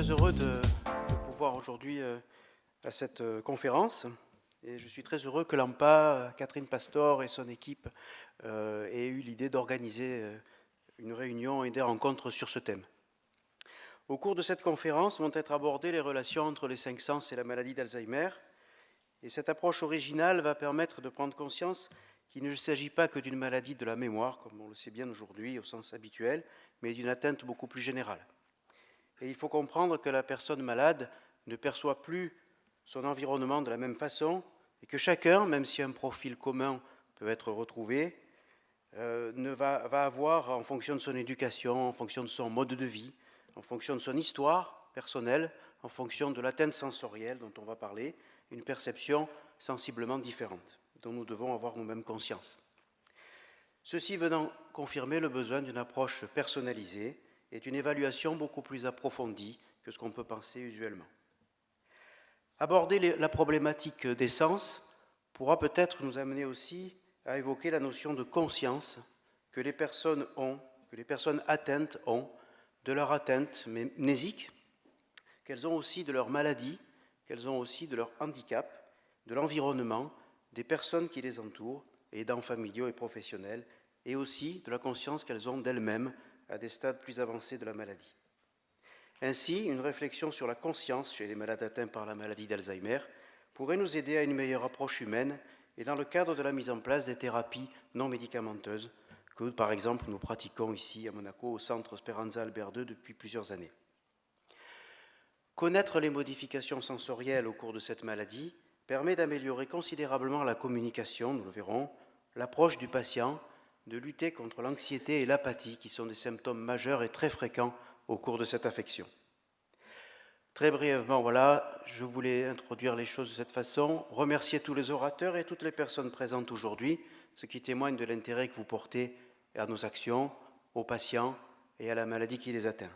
très heureux de pouvoir aujourd'hui à cette conférence. Et je suis très heureux que l'AMPA, Catherine Pastor et son équipe aient eu l'idée d'organiser une réunion et des rencontres sur ce thème. Au cours de cette conférence vont être abordées les relations entre les cinq sens et la maladie d'Alzheimer. Et cette approche originale va permettre de prendre conscience qu'il ne s'agit pas que d'une maladie de la mémoire, comme on le sait bien aujourd'hui au sens habituel, mais d'une atteinte beaucoup plus générale. Et il faut comprendre que la personne malade ne perçoit plus son environnement de la même façon et que chacun, même si un profil commun peut être retrouvé, va avoir, en fonction de son éducation, en fonction de son mode de vie, en fonction de son histoire personnelle, en fonction de l'atteinte sensorielle dont on va parler, une perception sensiblement différente, dont nous devons avoir nous-mêmes conscience. Ceci venant confirmer le besoin d'une approche personnalisée et d'une évaluation beaucoup plus approfondie que ce qu'on peut penser usuellement. Aborder la problématique des sens pourra peut-être nous amener aussi à évoquer la notion de conscience que les personnes atteintes ont de leur atteinte mnésique, qu'elles ont aussi de leur maladie, qu'elles ont aussi de leur handicap, de l'environnement, des personnes qui les entourent, aidants familiaux et professionnels, et aussi de la conscience qu'elles ont d'elles-mêmes à des stades plus avancés de la maladie. Ainsi, une réflexion sur la conscience chez les malades atteints par la maladie d'Alzheimer pourrait nous aider à une meilleure approche humaine et dans le cadre de la mise en place des thérapies non médicamenteuses que, par exemple, nous pratiquons ici à Monaco au centre Speranza Albert II depuis plusieurs années. Connaître les modifications sensorielles au cours de cette maladie permet d'améliorer considérablement la communication, nous le verrons, l'approche du patient, de lutter contre l'anxiété et l'apathie qui sont des symptômes majeurs et très fréquents au cours de cette affection. Très brièvement, voilà, je voulais introduire les choses de cette façon, remercier tous les orateurs et toutes les personnes présentes aujourd'hui, ce qui témoigne de l'intérêt que vous portez à nos actions, aux patients et à la maladie qui les atteint.